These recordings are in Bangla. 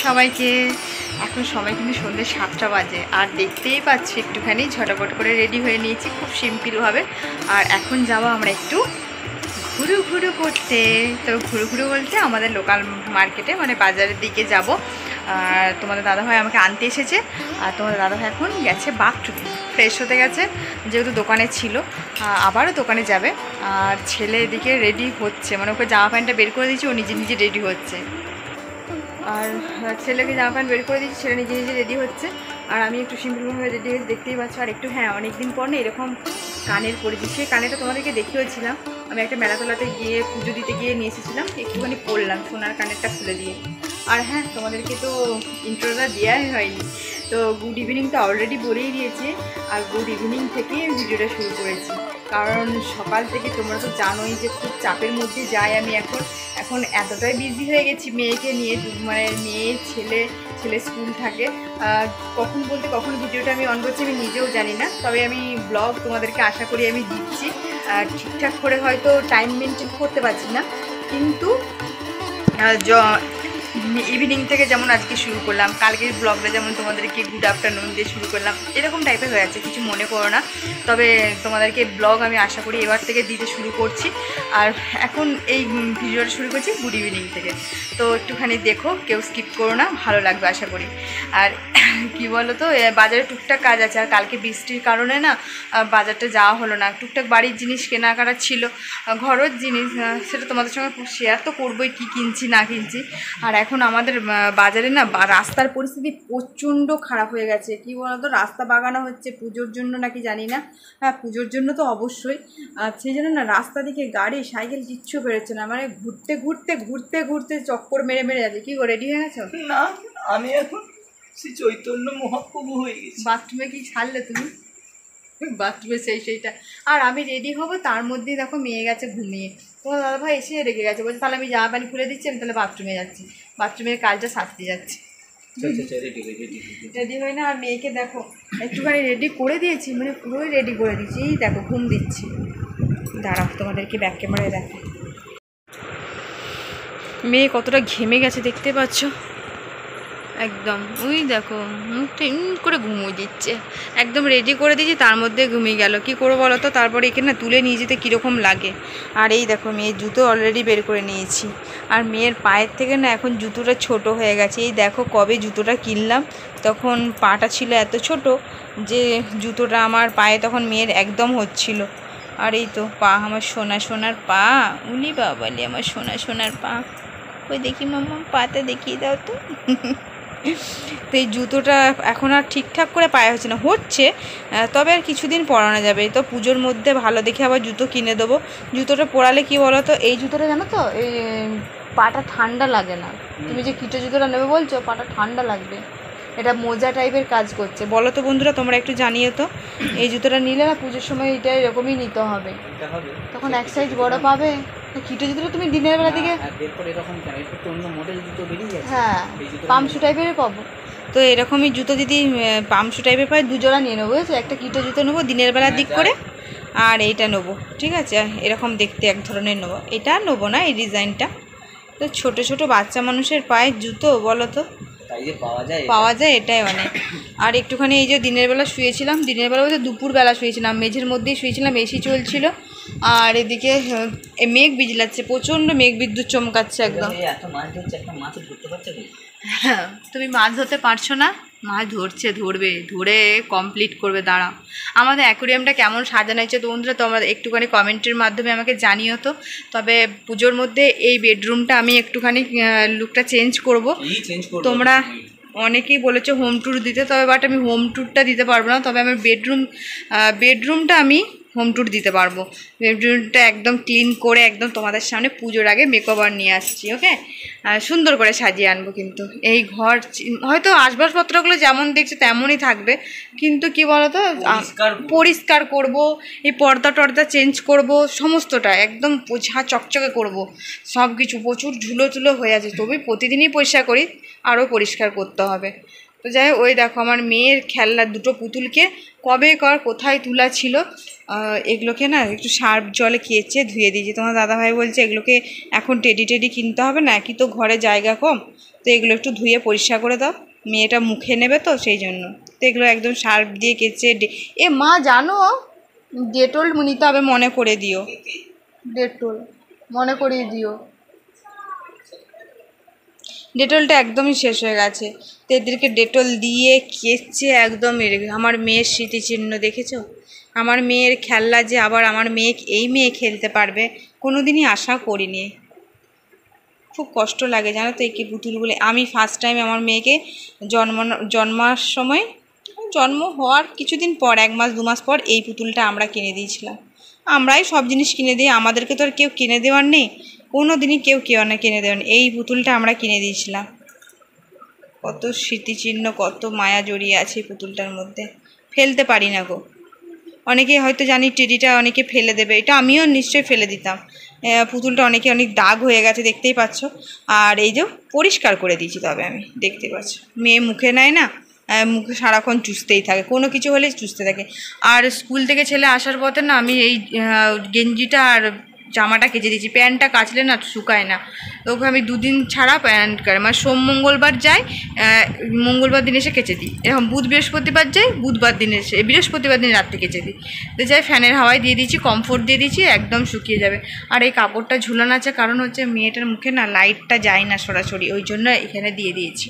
সবাইকে। এখন সময় কিন্তু সন্ধ্যে 7টা বাজে, আর দেখতেই পাচ্ছি একটুখানি ঝটাপট করে রেডি হয়ে নিয়েছি খুব সিম্পলভাবে। আর এখন যাবো আমরা একটু ঘুরু ঘুরু করতে। তো ঘুরু ঘুরু বলতে আমাদের লোকাল মার্কেটে, মানে বাজারের দিকে যাব। আর তোমাদের দাদাভাই আমাকে আনতে এসেছে, আর তোমাদের দাদাভাই এখন গেছে বাথরুমে, ফ্রেশ হতে গেছে, যেহেতু দোকানে ছিল। আবারও দোকানে যাবে। আর ছেলে এদিকে রেডি হচ্ছে, মানে ওকে জামা প্যান্টটা বের করে দিয়েছি, ও নিজে নিজে রেডি হচ্ছে। আর ছেলেকে জামা প্যান্ট বের করে দিয়েছি, ছেলে নিজে নিজে রেডি হচ্ছে। আর আমি একটু সিম্পলভাবে রেডি হয়ে দেখতেই পাচ্ছি। আর একটু অনেকদিন পর না এরকম কানের পরেছি। সেই কানেরটা তোমাদেরকে দেখিয়েছিলাম, আমি একটা মেলাতলাতে গিয়ে পুজো দিতে গিয়ে নিয়ে এসেছিলাম, একটুখানি পরলাম সোনার কানেরটা খুলে দিয়ে। আর তোমাদেরকে তো ইন্ট্রোটা দেওয়াই হয়নি। তো গুড ইভিনিং তো অলরেডি বলেই দিয়েছি, আর গুড ইভিনিং থেকেই আমি ভিডিওটা শুরু করেছি। কারণ সকাল থেকে তোমরা তো জানোই যে খুব চাপের মধ্যে যাই আমি এখন এতটাই বিজি হয়ে গেছি মেয়েকে নিয়ে, মানে মেয়ে ছেলে স্কুল থাকে। কখন বলতে কখন ভিডিওটা আমি অন করছি আমি নিজেও জানি না। তবে আমি ব্লগ তোমাদেরকে আশা করি আমি দিচ্ছি, ঠিকঠাক করে হয়তো টাইম মেনটেন করতে পারছি না, কিন্তু ইভিনিং থেকে যেমন আজকে শুরু করলাম, কালকের ব্লগটা যেমন তোমাদেরকে গুড আফটারনুন দিয়ে শুরু করলাম, এরকম টাইপের হয়ে যাচ্ছে, কিছু মনে করো না। তবে তোমাদেরকে ব্লগ আমি আশা করি এবার থেকে দিতে শুরু করছি। আর এখন এই ভিডিওটা শুরু করছি গুড ইভিনিং থেকে। তো একটুখানি দেখো, কেউ স্কিপ করো না, ভালো লাগবে আশা করি। আর কি বলো তো, বাজারে টুকটাক কাজ আছে, আর কালকে বৃষ্টির কারণে না বাজারটা যাওয়া হলো না। টুকটাক বাড়ির জিনিস কেনাকাটা ছিল, ঘরের জিনিস, সেটা তোমাদের সঙ্গে শেয়ার তো করবোই, কী কিনছি না কিনছি। আর এখন আমাদের বাজারে না রাস্তার পরিস্থিতি প্রচণ্ড খারাপ হয়ে গেছে। কি বলতো, রাস্তা বাগানো হচ্ছে পুজোর জন্য নাকি জানি না, পুজোর জন্য তো অবশ্যই। সেই জন্য না রাস্তা দিকে গাড়ি সাইকেল কিচ্ছু বেরোচ্ছে না, মানে ঘুরতে ঘুরতে ঘুরতে ঘুরতে চক্কর মেরে মেরে যাচ্ছে। কি গো, রেডি হয়ে গেছো? না, আমি এখন শ্রী চৈতন্য মহাপ্রভু হয়ে গেছি। বাথরুমে কি ছাড়লে তুমি? বাথরুমে সেইটা। আর আমি রেডি হবো, তার মধ্যেই দেখো মেয়ে গেছে ঘুমিয়ে। তোমার দাদাভাই এসে রেখে গেছে, বলছে তাহলে আমি জামা প্যান্ট খুলে দিচ্ছি, আমি তাহলে বাথরুমে যাচ্ছি, বাথরুমের কাজটা সারতে যাচ্ছি। রেডি হই না, আর মেয়েকে দেখো একটুখানি রেডি করে দিয়েছি, মানে পুরোই রেডি করে দিয়েছি। এই দেখো ঘুম দিচ্ছি, দাঁড়াও তোমাদেরকে ব্যাক ক্যামেরায় দেখো। মেয়ে কতটা ঘেমে গেছে দেখতে পাচ্ছ, একদম ওই দেখো মুখটা করে ঘুমিয়ে দিচ্ছে। একদম রেডি করে দিয়েছি, তার মধ্যে ঘুমিয়ে গেল। কি করবো বলো তো? তারপরে এখানে তুলে নিয়ে যেতে কীরকম লাগে। আর এই দেখো মেয়ের জুতো অলরেডি বের করে নিয়েছি। আর মেয়ের পায়ের থেকে না এখন জুতোটা ছোট হয়ে গেছে। এই দেখো কবে জুতোটা কিনলাম, তখন পাটা ছিল এত ছোট যে জুতোটা আমার পায়ে তখন মেয়ের একদম হচ্ছিল। আর এই তো পা, আমার সোনার পা, উলি বাবালি আমার সোনার পা। ওই দেখি মাম্মা পাতে দেখিয়ে দাও তো। তো এই জুতোটা এখন আর ঠিকঠাক করে পায়ে হচ্ছে না, হচ্ছে, তবে আর কিছুদিন পরানো যাবে। তো পুজোর মধ্যে ভালো দেখে আবার জুতো কিনে দেবো। জুতোটা পরালে কি বলো তো, এই জুতোটা জানো তো, এই পাটা ঠান্ডা লাগে না। তুমি যে কিটো জুতোটা নেবে বলছো, পাটা ঠান্ডা লাগবে। এটা মোজা টাইপের কাজ করছে। বলো তো বন্ধুরা, তোমরা একটু জানিয়ে তো। এই জুতোটা নিলে না পুজোর সময় এটা এরকমই নিতে হবে, তখন এক সাইজ বড় পাবে। কিটো জুতোটা তুমি দিনের বেলা দিকে হ্যাঁ পামশু টাইপের পাবো। তো এরকমই জুতো যদি পামশু টাইপের পাই, দুজোড়া নিয়ে নেবো, বুঝেছো? একটা কিটো জুতো নেবো দিনের বেলার দিক করে, আর এইটা নেবো, ঠিক আছে? এরকম দেখতে এক ধরনের নেবো, এটা নেবো না এই ডিজাইনটা। তো ছোট ছোট বাচ্চা মানুষের পায়ের জুতো বলো তো পাওয়া যায়, এটাই অনেক। আর একটুখানি এই যে দিনের বেলা শুয়েছিলাম, দিনের বেলা বলতে দুপুরবেলা শুয়েছিলাম, মেঝের মধ্যেই শুয়েছিলাম, এসি চলছিল। আর এদিকে মেঘ বিজলাচ্ছে, প্রচণ্ড মেঘ বিদ্যুৎ চমকাচ্ছে একদম। হ্যাঁ, তুমি মাছ ধরতে পারছো না? মাছ ধরে কমপ্লিট করবে, দাঁড়াও। আমাদের অ্যাকোরিয়ামটা কেমন সাজানো হয়েছে তো বন্ধুরা, তোমরা একটুখানি কমেন্টের মাধ্যমে আমাকে জানিও তো। তবে পুজোর মধ্যে এই বেডরুমটা আমি একটুখানি লুকটা চেঞ্জ করব। তোমরা অনেকেই বলেছো হোম ট্যুর দিতে, তবে বাট আমি হোম ট্যুরটা দিতে পারবো না। তবে আমার বেডরুমটা আমি হোম ট্যুর দিতে পারবো। বেডরুমটা একদম ক্লিন করে একদম তোমাদের সামনে পুজোর আগে মেকওভার নিয়ে আসছি, ওকে? সুন্দর করে সাজিয়ে আনবো। কিন্তু এই ঘর হয়তো আসবাবপত্রগুলো যেমন দেখছে তেমনই থাকবে, কিন্তু কি বলতো, পরিষ্কার করব, এই পর্দা টর্দা চেঞ্জ করব, সমস্তটা একদম ঝা চকচকে করব। সব কিছু প্রচুর ধুলো হয়ে আছে, তবে প্রতিদিনই পরিষ্কার করি, আরও পরিষ্কার করতে হবে। তো যাই হোক, ওই দেখো আমার মেয়ের খেলনার দুটো পুতুলকে কবে কোথায় তুলা ছিল, এগুলোকে না একটু সার্ফ জলে কেচে ধুয়ে দিয়েছি। তোমার দাদাভাই বলছে এগুলোকে এখন টেডি কিনতে হবে না, কি তো ঘরে জায়গা কম, তো এগুলো একটু ধুয়ে পরিষ্কার করে দাও, মেয়েটা মুখে নেবে তো সেই জন্য। তো এগুলো একদম সার্ফ দিয়ে কেচে মা জানো ডেটল নিতে হবে, মনে করে দিও, ডেটল মনে করিয়ে দিও। ডেটলটা একদমই শেষ হয়ে গেছে, তো এদেরকে ডেটল দিয়ে কেচে একদম আমার মেয়ের স্মৃতিচিহ্ন দেখেছো, আমার মেয়ের খেলনা যে আবার আমার মেয়ে খেলতে পারবে কোনো দিনই আশা করিনি। খুব কষ্ট লাগে জানো তো এই পুতুলগুলো। আমি ফার্স্ট টাইম আমার মেয়েকে জন্মার সময়, জন্ম হওয়ার কিছুদিন পর 1 মাস 2 মাস পর এই পুতুলটা আমরা কিনে দিয়েছিলাম। আমরাই সব জিনিস কিনে দিই, আমাদেরকে তো আর কেউ কিনে দেওয়ার নেই, কোনো দিনই কেউ কিনে দেওয়ার নেই, এই পুতুলটা আমরা কিনে দিয়েছিলাম। কত স্মৃতিচিহ্ন, কত মায়া জড়িয়ে আছে এই পুতুলটার মধ্যে, ফেলতে পারি না গো। অনেকে হয়তো জানি টেডিটা অনেকে ফেলে দেবে, এটা আমিও নিশ্চয়ই ফেলে দিতাম। পুতুলটা অনেক দাগ হয়ে গেছে দেখতেই পাচ্ছ, আর এই যে পরিষ্কার করে দিয়েছি, তবে আমি দেখতে পাচ্ছ মেয়ে মুখে নেয় না, মুখে সারাক্ষণ চুষতেই থাকে, কোনো কিছু হলেই চুষতে থাকে। আর স্কুল থেকে ছেলে আসার পথে না আমি এই গেঞ্জিটা আর জামাটা কেচে দিয়েছি, প্যান্টটা কাচলে না শুকায় না, তো ওকে আমি 2 দিন ছাড়া প্যান্ট কাটে, মানে সোম মঙ্গলবার যাই, মঙ্গলবার দিন এসে কেচে দিই, এরকম বুধ বৃহস্পতিবার যাই, বুধবার দিন এসে বৃহস্পতিবার দিন রাত্রে কেচে দিই, তো যাই ফ্যানের হাওয়ায় দিয়ে দিয়েছি, কমফোর্ট দিয়ে দিয়েছি, একদম শুকিয়ে যাবে। আর এই কাপড়টা ঝুলানো আছে কারণ হচ্ছে মেয়েটার মুখে না লাইটটা যায় না সরাসরি, ওই জন্য এখানে দিয়ে দিয়েছি।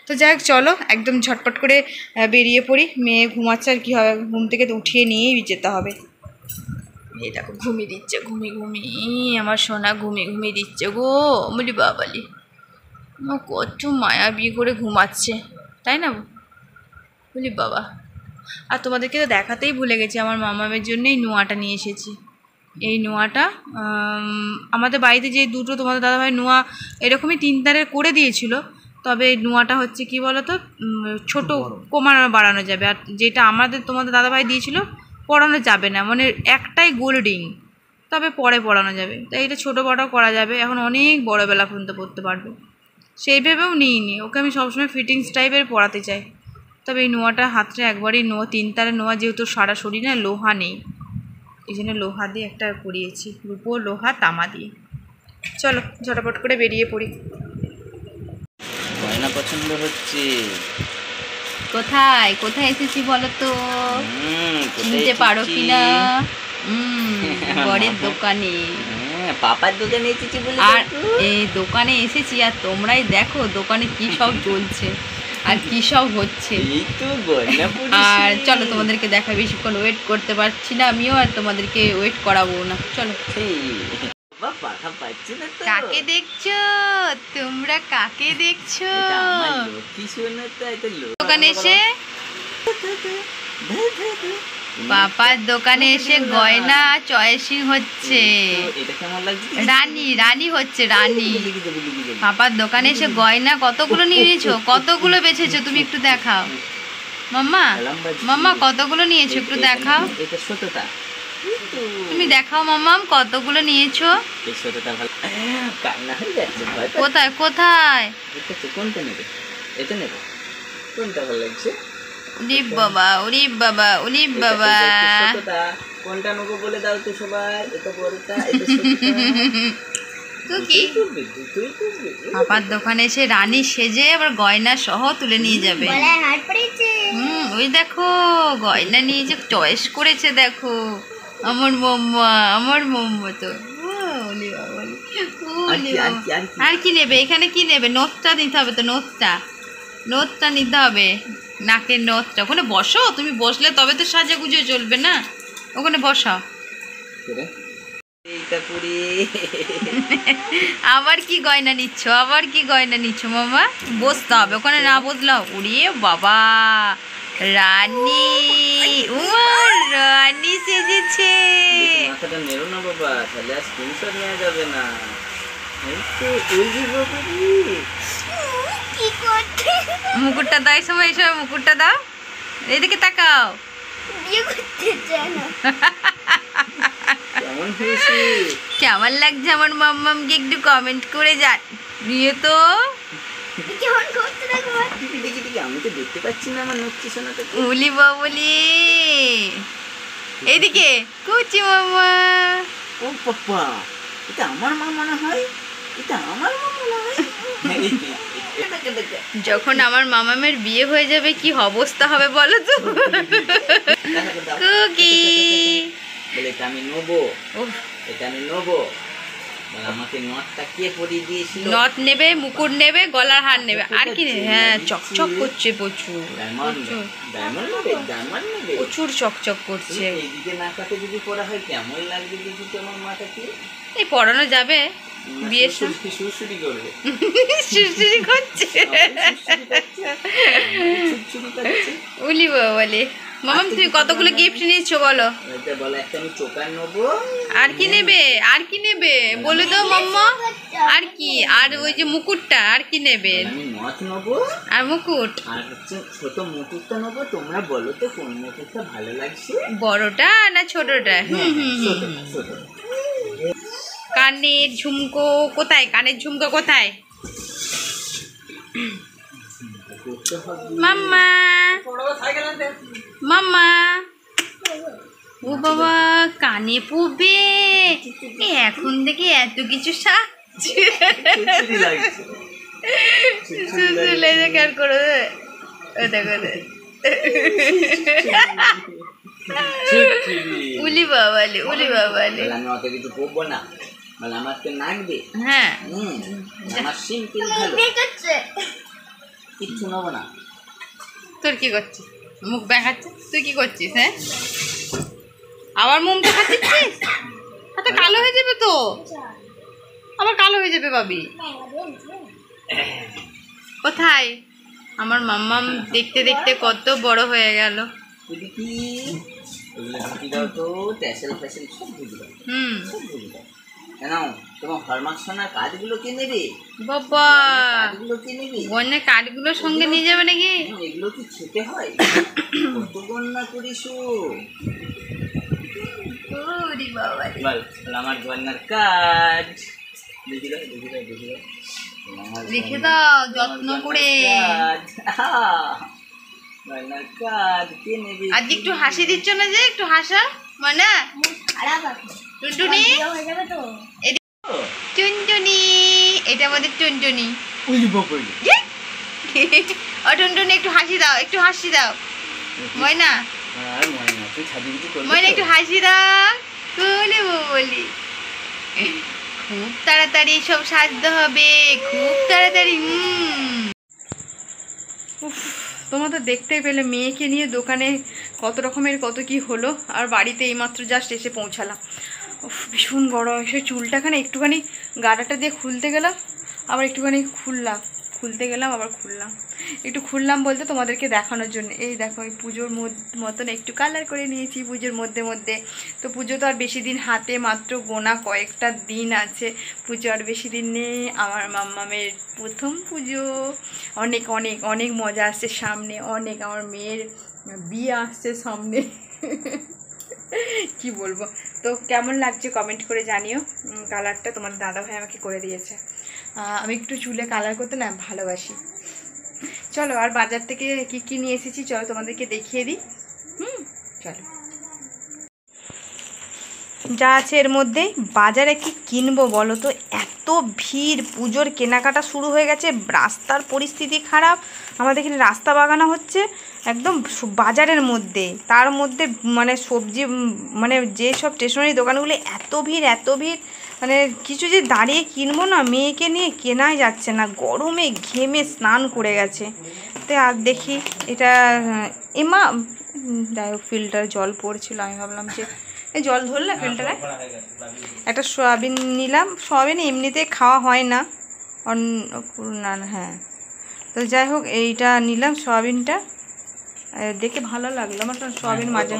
তো যাই হোক চলো একদম ঝটপট করে বেরিয়ে পড়ি, মেয়ে ঘুমাচ্ছে আর কী হবে, ঘুম থেকে তো উঠিয়ে নিয়েই যেতে হবে। এই দেখো ঘুমিয়ে দিচ্ছে, আমার সোনা ঘুমিয়ে দিচ্ছে গো, বলি বাবালি কত মায়াবী করে ঘুমাচ্ছে, তাই না বলি বাবা। আর তোমাদেরকে তো দেখাতেই ভুলে গেছি, আমার মামামের জন্য এই নোয়াটা নিয়ে এসেছি। এই নোয়াটা আমাদের বাড়িতে যে দুটো তোমাদের দাদাভাই নোয়া এরকমই 3 তারের করে দিয়েছিল, তবে এই নোয়াটা হচ্ছে কি বলো তো, ছোটো কমানো বাড়ানো যাবে, আর যেটা তোমাদের দাদাভাই দিয়েছিল পরানো যাবে না, মানে একটাই গোল রিং, তবে পরে পরানো যাবে, তাই এটা ছোটো বড়ো করা যাবে, এখন অনেক বড়োবেলা পর্যন্ত পরতে পারবে, সেই ভেবেও নিইনি ওকে, আমি সবসময় ফিটিংস টাইপের পরাতে চাই। তবে এই নোয়াটা হাতটা একবারই 3 তারের নোয়া, যেহেতু সরাসরি না লোহা নেই, এই জন্য লোহা দিয়ে একটা পরিয়েছি, রূপো লোহা তামা দিয়ে। চলো ঝটাপট করে বেরিয়ে পড়ি। গয়না পছন্দ হচ্ছে, কোথায় এসেছি বলো তো, চিনতে পারো কি না? বরের দোকানে, পাপার দোকানে এসেছি বলে, আর এই দোকানে এসেছি, আর তোমরাই দেখো দোকানে কি সব চলছে আর কি সব হচ্ছে। আর চলো তোমাদেরকে দেখা, বেশিক্ষণ ওয়েট করতে পারছি না আমিও, আর তোমাদেরকে ওয়েট করাবো না, চলো। কাকে দেখছো তোমরা, কাকে দেখছো দোকানে এসে? পাপার দোকানে এসে গয়না চয়েসিং হচ্ছে, রানী হচ্ছে রানী। পাপার দোকানে এসে গয়না কতগুলো নিয়েছো, কতগুলো বেছেছো তুমি একটু দেখাও মাম্মা কতগুলো নিয়েছো একটু দেখাও, তুমি দেখাও মাম্মাম কতগুলো নিয়েছো, কোথায় কোনটা নেবে, এটা নেবে, কোনটা ভালো লাগছে? ওরে বাবা কোনটা নেবো বলে দাও তো সবাই, এটা বড়টা, পাপার দোকানে এসে রানী সেজে আবার গয়না সহ তুলে নিয়ে যাবে। ওই দেখো গয়না নিয়ে যে চয়েস করেছে, দেখো আমার মোম্মা তো। আর কি নেবে, এখানে কি নেবে? নোটটা নিতে হবে তো, নোটটা নিতে হবে, নাকের নোটটা। ওখানে বসো, তুমি বসলে তবে তো সাজা গুজে চলবে না, ওখানে বসাও। আবার কি গয়না নিচ্ছ মামা? বসতে হবে, ওখানে না বসলাম। উড়িয়ে বাবা, রানী সেজেছে। মুকুটটা দাও, এই সময় মুকুটটা দাও, এদিকে তাকাও। কেমন লাগছে আমার মাম্মামকে একটু কমেন্ট করে জানিয়ে তো। দেখি দেখি দেখি, আমি তো দেখতে পাচ্ছি না আমার নচ্ছি সোনাটা। উলি বাবলি, এইদিকে কুচি মামা। ও পাপ্পা, এটা আমার মা মনে হয়, এটা আমার মা মনে হয়। যখন আমার মামামের বিয়ে হয়ে যাবে কি অবস্থা হবে বলো তো। কুকি বলে এটা আমি নেবো, উফ, এটা আমি নেবো। বলে আমাকে নথটা কে পরিয়ে দিয়েছিল? নথ নেবে, মুকুট নেবে, গলার হার নেবে, আর কি নেবে? হ্যাঁ, চকচক করছে প্রচুর, ডায়মন্ড, ডায়মন্ড নেবে, ডায়মন্ড নেবে। প্রচুর চকচক করছে। এইদিকে নাকাতে যদি পড়া হয় কেমন লাগবে দেখি তোমার মাথাকে? এই পড়ানো যাবে বিয়ের সময়? সুরসুরি করবে, সুরসুরি করছে। সুরসুরি করছে। উলি বাবা বলে, মামা তুমি কতগুলো গিফট নিয়েছো বলো? এটা বলে একটা আমি চোকার নেবো। আর কি নেবে? আর কি নেবে বলে দাও মাম্মা। আর কি? আর ওই যে মুকুটটা, আর কি নেবে? আমি নথ নেবো আর মুকুট, আর হচ্ছে ছোট মুকুটটা নেবো। তোমরা বলো তো কোন মুকুটটা ভালো লাগছে? বড়টা না ছোটটা? ছোট ছোট। কানের ঝুমকো কোথায়? কানের ঝুমকো কোথায়? মাম্মা, মাম্মা, ও বাবা কানে পড়বে এখন থেকে এত কিছু সাজছে। খেয়াল করো, দেখো উলি বাবালে, উলি বাবালে। আমি অত কিছু পড়বো না, বলে আমার তো নাচবে। হ্যাঁ, আমার সিম্পল ভালো, কিচ্ছু নেবো না। তোর কি করছিস? মুখ দেখাচ্ছে, তুই কি করছিস? হ্যাঁ, আবার মুখ দেখাচ্ছিস? হাতে কালো হয়ে যাবে তো, আবার কালো হয়ে যাবে ভাবি। কোথায় আমার মাম্মাম দেখতে দেখতে কত বড় হয়ে গেল। কেন তোমার হলমার্ক সোনার কাজগুলো কে নেবে? বাবা, কাজগুলো কে নেবে? গয়নার কার্ডগুলো সঙ্গে নিয়ে যাবে নাকি? এগুলো কি খেতে হয়? কত গয়না করিস? আমার গয়নার কাজ লিখে দাও যত্ন করে। গয়নার কাজ কে নেবে? আজকে একটু হাসি দিচ্ছ না যে? একটু হাসা মানে টুনটুনি, টুনটুনি, এটা আমাদের টুনটুনি। ও টুনটুনি একটু হাসি দাও, একটু হাসি দাও। ময়না, ময়না একটু হাসি দাও। বলে বলি খুব তাড়াতাড়ি সব সাজতে হবে, খুব তাড়াতাড়ি। তোমরা তো দেখতেই পেলে মেয়েকে নিয়ে দোকানে কত রকমের কত কি হলো। আর বাড়িতে এইমাত্র জাস্ট এসে পৌঁছালাম। ভীষণ গরম, এসে চুলটাখানে একটুখানি গাডাটা দিয়ে খুলতে গেলাম, আবার একটুখানি খুলতে গেলাম, আবার খুললাম। একটু খুললাম বলতে তোমাদেরকে দেখানোর জন্য। এই দেখো, এই পুজোর মতন একটু কালার করে নিয়েছি পুজোর মধ্যে। তো পুজো তো আর বেশি দিন হাতে, মাত্র গোনা কয়েকটা দিন আছে। পুজো আর বেশি দিন নেই। আমার মাম্মামের প্রথম পুজো, অনেক অনেক অনেক মজা আসছে সামনে, অনেক। আমার মেয়ের বিয়ে আসছে সামনে। কি বলবো। তো কেমন লাগছে কমেন্ট করে জানিও। কালারটা তোমার দাদাভাই আমাকে করে দিয়েছে। আমি একটু চুলে কালার করতে না ভালোবাসি। চলো, আর বাজার থেকে কি কি নিয়ে এসেছি চলো তোমাদেরকে দেখিয়ে দিই। চলো, যা আছে এর মধ্যে। বাজারে কি কিনবো বলো তো, এত ভিড়, পুজোর কেনাকাটা শুরু হয়ে গেছে। রাস্তার পরিস্থিতি খারাপ, আমাদের এখানে রাস্তা বাগানো হচ্ছে একদম বাজারের মধ্যে। তার মধ্যে মানে সবজি, মানে যেসব স্টেশনারি দোকানগুলো এত ভিড়, মানে কিছু যে দাঁড়িয়ে কিনবো না, মেয়েকে নিয়ে কেনাই যাচ্ছে না। গরমে ঘেমে স্নান করে গেছে। তো আর দেখি এটা এমা, যাই হোক ফিল্টার জল পড়ছিল, আমি ভাবলাম যে এই জল ধরলে ফিল্টারে। একটা সয়াবিন নিলাম, সয়াবিন এমনিতে খাওয়া হয় না অন্নপূর্ণা, হ্যাঁ। তো যাই হোক এইটা নিলাম, সয়াবিনটা দেখে ভালো লাগলো আমার। সয়াবিন মাঝে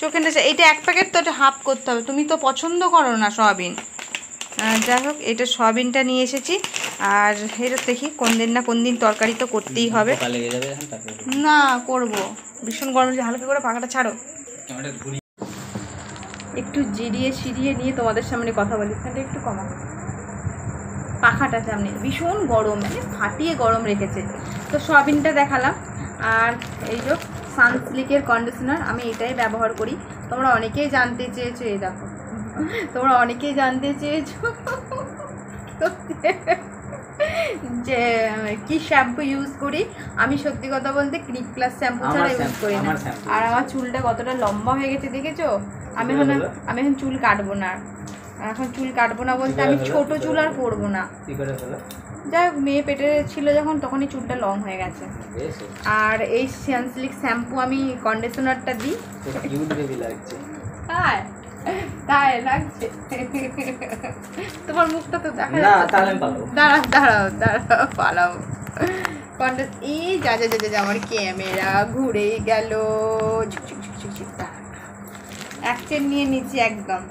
চোখের নেশা। এইটা এক প্যাকেট, তো এটা হাফ করতে হবে। তুমি তো পছন্দ করো না সয়াবিন। যাই হোক এটা সয়াবিনটা নিয়ে এসেছি। আর এটা দেখি কোন দিন তরকারি তো করতেই হবে। না করবো, ভীষণ গরম, হালকা করে পাখাটা ছাড়ো। একটু জিরিয়ে নিয়ে তোমাদের সামনে কথা বলি। এখানটা একটু কমা। পাখাটা সামনে ভীষণ গরম, মানে ফাটিয়ে গরম রেখেছে। তো সয়াবিনটা দেখালাম। আর এই যে সানসিল্কের কন্ডিশনার, আমি এটাই ব্যবহার করি। তোমরা অনেকেই জানতে চেয়েছো, এই দেখো তোমরা অনেকেই জানতে চেয়েছো যে কি শ্যাম্পু ইউজ করি। আমি সত্যি কথা বলতে ক্লিনিক প্লাস শ্যাম্পু ছাড়া ইউজ করি না। আর আমার চুলটা কতটা লম্বা হয়ে গেছে দেখেছো? আমি এখন চুল কাটবো না। এখন চুল কাটবো না বলতে আমি ছোট চুল আর করবো না। যাই হোক, মেয়ে পেটে ছিল যখন তখনই চুলটা লং হয়ে গেছে। আর এই সানসিল্ক শ্যাম্পু আমি কন্ডিশনারটা দিই। তাই লাগছে? তোমার মুখটা তো দেখা দাঁড়াও পালাবো। এই যা আমার ক্যামেরা ঘুরে গেল। এক চেন নিয়ে নিচ্ছি একদম।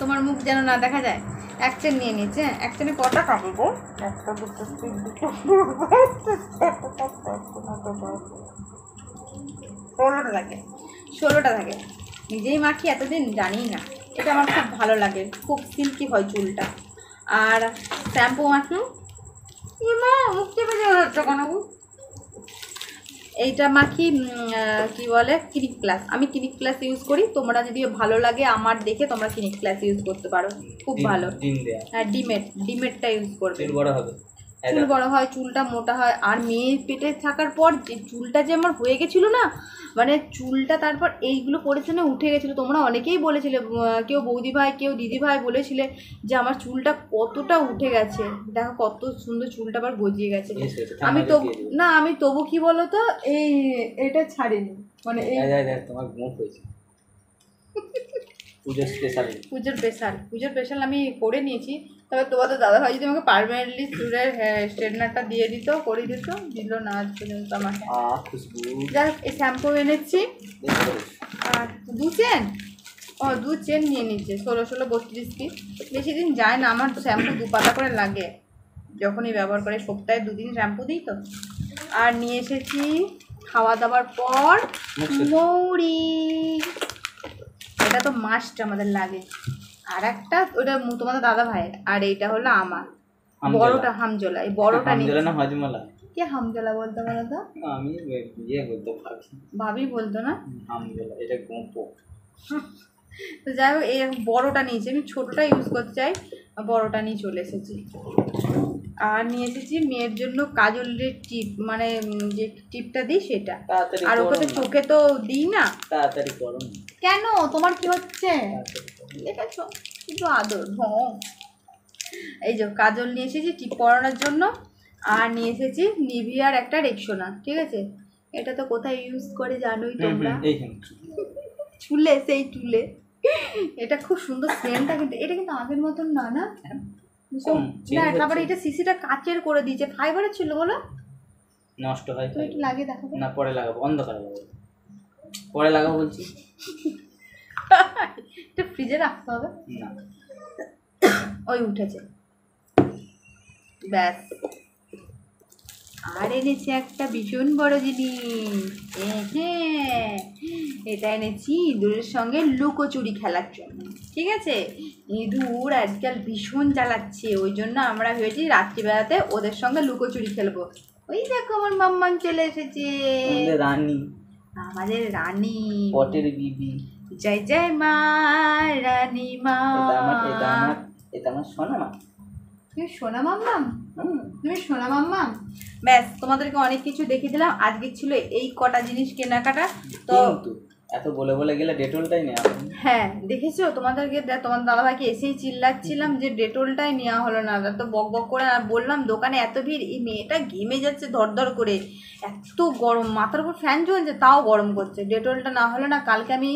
তোমার মুখ যেন না দেখা যায়। এক চেন নিয়ে নিচ্ছে। এক চেনে কটা কাটবো? 16টা থাকে। নিজেই মাখি এতদিন জানি না। এটা আমার খুব ভালো লাগে, খুব সিল্কি হয় চুলটা। আর শ্যাম্পু মাখি, মুখ চেপে যাচ্ছে কেন? এইটা মাখি কি বলে ক্লিনিক প্লাস। আমি ক্লিনিক প্লাস ইউজ করি। তোমরা যদি ভালো লাগে আমার দেখে তোমরা ক্লিনিক প্লাস ইউজ করতে পারো, খুব ভালো। হ্যাঁ, ডিমেটটা ইউজ করবে। চুল বড় হয়, চুলটা মোটা হয়। আর মেয়ের পেটে থাকার পর যে চুলটা যে আমার হয়ে গেছিলো না, মানে চুলটা তারপর এইগুলো পরিচ্ছন্ন উঠে গেছিলো। তোমরা অনেকেই বলেছিলে, কেউ বৌদি ভাই কেউ দিদি ভাই বলেছিলে যে আমার চুলটা কতটা উঠে গেছে, দেখো কত সুন্দর চুলটা আবার গজিয়ে গেছে। আমি তবু কি বলো তো, এটা ছাড়িনি, মানে তোমার মুখ হয়েছে পুজোর স্পেশাল আমি করে নিয়েছি। তবে তোমাদের দাদাভাই যদি আমাকে পার্মানেন্টলি চুলের স্ট্রেটনারটা দিয়ে দিত, করে দিল না আজ পর্যন্ত আমাকে। যাক, এই শ্যাম্পু এনেছি। আর 2 চেন নিয়ে নিচ্ছে, 16 32 পিস। বেশি দিন যায় না আমার শ্যাম্পু, 2 পাতা করে লাগে যখনই ব্যবহার করে। সপ্তাহে 2 দিন শ্যাম্পু দিই তো। আর নিয়ে এসেছি খাওয়া দাওয়ার পর মৌরি, এটা তো মাস্ট আমাদের লাগে। আর একটা ওটা তোমাদের দাদা ভাইয়ের, আর এইটা হলো আমার বড়টা হামজলা। এই বড়টা নিয়ে কে হামজলা বলতে বলো তো? আমি ভাবি বলতো না হামজলা, এটা গোপো। তো যাই হোক, এই বড়টা নিয়েছি। আমি ছোটটা ইউজ করতে চাই, বড়টা নিয়ে চলে এসেছি। আর নিয়ে এসেছি মেয়ের জন্য কাজলের টিপ, মানে যে টিপটা দিই সেটা। আর ওকে তো চোখে তো দিই না। তাড়াতাড়ি করো। কেন, তোমার কি হচ্ছে? দেখেছো কিন্তু আদর। এই যে কাজল নিয়ে এসেছি টিপ পরানোর জন্য। আর নিয়ে এসেছি নিভিয়ার একটা রেক্সোনা, ঠিক আছে? এটা তো কোথায় ইউজ করে জানোই তোমরা, চুলে, সেই চুলে। এটা খুব সুন্দর স্মেলটা, কিন্তু এটা কিন্তু আগের মতন না। না, তারপরে এটা সিসিটা কাচের করে দিয়েছে, ফাইবারের ছিল বলো, নষ্ট হয়। তো একটু লাগিয়ে দেখাবো না, পরে লাগাবো, অন্ধকারে লাগাবো, পরে লাগাবো বলছি। এটা ফ্রিজে রাখতে হবে না, ওই উঠেছে ব্যাস। আর এনেছি একটা ভীষণ বড় জিনিস। হ্যাঁ, এটা এনেছি ইঁদুরের সঙ্গে লুকোচুরি খেলার জন্য, ঠিক আছে? ইঁদুর আজকাল ভীষণ জ্বালাচ্ছে, ওই জন্য আমরা ভেবেছি রাত্রিবেলাতে ওদের সঙ্গে লুকোচুরি খেলবো। ওই দেখো আমার মাম্মান চলে এসেছে, আমাদের রানী, পটের বিবি। জয় জয় মা রানী মা। এটা আমার সোনা মা। তুমি সোনা মাম্মাম, তুমি সোনা মাম্মাম। ব্যাস, তোমাদেরকে অনেক কিছু দেখিয়ে দিলাম। আজকে ছিল এই কটা জিনিস কেনাকাটা। তো এত বলে বলে গেলে ডেটলটাই নেওয়া। হ্যাঁ, দেখেছো তোমাদেরকে, তোমার দাদাভাইকে এসেই চিল্লাচ্ছিলাম যে ডেটলটাই নেওয়া হলো না। তো বক বক করে আর বললাম দোকানে এত ভিড়, এই মেয়েটা ঘেমে যাচ্ছে ধরধর করে, এত গরম, মাথার উপর ফ্যান চলছে তাও গরম করছে। ডেটলটা না হলে না কালকে আমি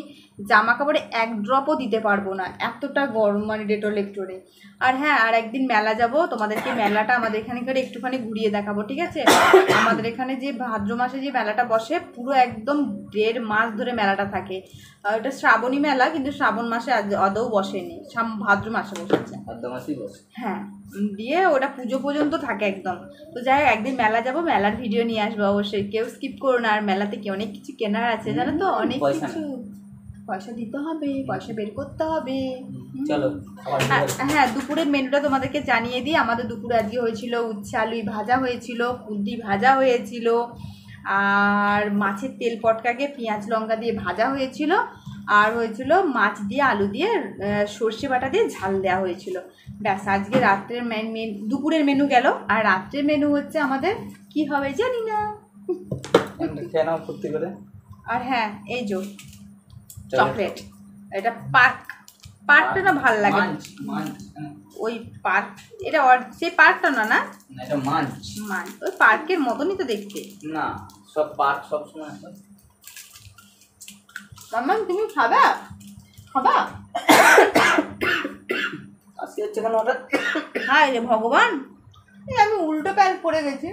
জামা কাপড়ে 1 ড্রপও দিতে পারবো না, এতটা গরম, মানে ডেটল একটু নেই। আর হ্যাঁ, আর একদিন মেলা যাব, তোমাদেরকে মেলাটা আমাদের এখানে করে একটুখানি ঘুরিয়ে দেখাবো, ঠিক আছে? আমাদের এখানে যে ভাদ্র মাসে যে মেলাটা বসে, পুরো একদম 1.5 মাস ধরে মেলাটা থাকে। ওটা শ্রাবণী মেলা, কিন্তু শ্রাবণ মাসে আদৌ বসেনি, ভাদ্র মাসে বসেছে। হ্যাঁ, দিয়ে ওটা পুজো পর্যন্ত থাকে একদম। তো যাই হোক, একদিন মেলা যাব, মেলার ভিডিও নিয়ে আসবো অবশ্যই, কেউ স্কিপ করো না। আর মেলাতে কি অনেক কিছু কেনার আছে জানো তো, অনেক কিছু। পয়সা দিতে হবে, পয়সা বের করতে হবে। চলো হ্যাঁ, দুপুরের মেনুটা তোমাদেরকে জানিয়ে দিই। আমাদের দুপুরে আজকে হয়েছিল উচ্ছে আলুই ভাজা হয়েছিল, কুঁদরি ভাজা হয়েছিল, আর মাছের তেল পটকাকে পেঁয়াজ লঙ্কা দিয়ে ভাজা হয়েছিল, আর হয়েছিল মাছ দিয়ে আলু দিয়ে সর্ষে বাটা দিয়ে ঝাল দেওয়া হয়েছিল। ব্যাস, আজকে রাত্রের দুপুরের মেনু গেল। আর রাত্রের মেনু হচ্ছে আমাদের কি হবে জানি না। ফুর্তি করে। আর হ্যাঁ, এই যে চকলেট, এটা পার্কটা না ভাল লাগে, ওই পার্ক, এটা সেই পার্কটা না, না এটা মাছ, ওই পার্কের মতনই তো দেখতে। না, সব পার্ক সব সময় আছে। মাম্মা তুমি খাবা? আজকে হচ্ছে কেন ওটা? হায় রে ভগবান, আমি উল্টো প্যান্ট পরে গেছি।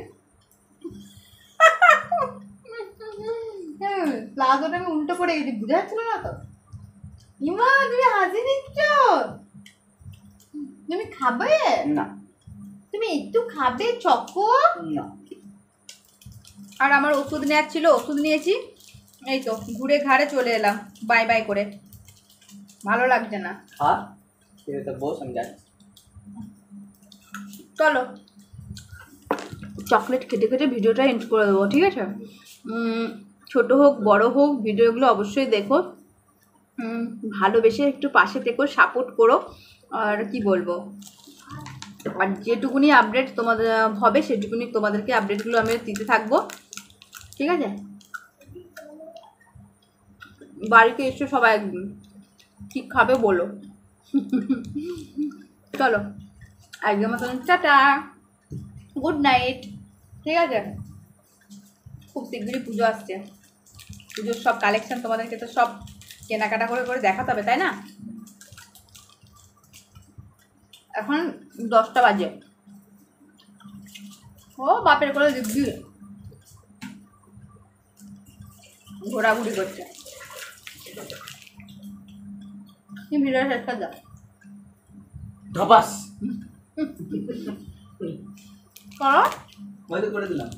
প্লাজোটা আমি উল্টো পরে গেছি, বুঝা যাচ্ছিল না তো। ইমা তুমি হাসি দিচ্ছ, তুমি খাবে না? তুমি একটু খাবে চকো না। আর আমার ওষুধ নেওয়ার ছিল, ওষুধ নিয়েছি। এই তো ঘুরে ঘাড়ে চলে এলাম বাই বাই করে, ভালো লাগছে না। হ্যাঁ, তো বস আমি যাচ্ছি। চলো চকলেট খেতে খেতে ভিডিওটা এন্ড করে দেবো, ঠিক আছে? ছোট হোক বড় হোক ভিডিওগুলো অবশ্যই দেখো, ভালোবেসে একটু পাশে থেকো, সাপোর্ট করো। আর কি বলবো, আর যেটুকুনি আপডেট তোমাদের হবে সেটুকুনি তোমাদেরকে আপডেটগুলো আমি দিতে থাকবো, ঠিক আছে? বাড়িতে এসো সবাই, একদিন কি খাবে বলো। চলো আজকের মতন টাটা, গুড নাইট, ঠিক আছে? খুব শীঘ্রই পুজো আসছে, পুজোর সব কালেকশন তোমাদেরকে তো সব কেনাকাটা করে করে দেখাতে হবে, তাই না? এখন 10টা বাজে, ও বাপের করে দিব্যি ঘোরাঘুরি করছে। কি ভিডিও শেষ করে দাও, ধপাস করো, ওই তো করে দিলাম।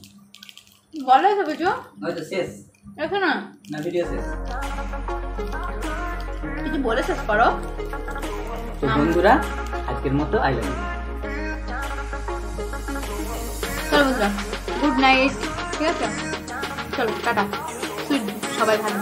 বলো তো কিছু, ওই তো শেষ, এখন না না ভিডিও শেষ। কিছু বলে শেষ করো। তো বন্ধুরা আজকের মতো আই লাভ ইউ। চলো বন্ধুরা, গুড নাইট, ঠিক আছে? চলো টাটা, সবাই ভালো।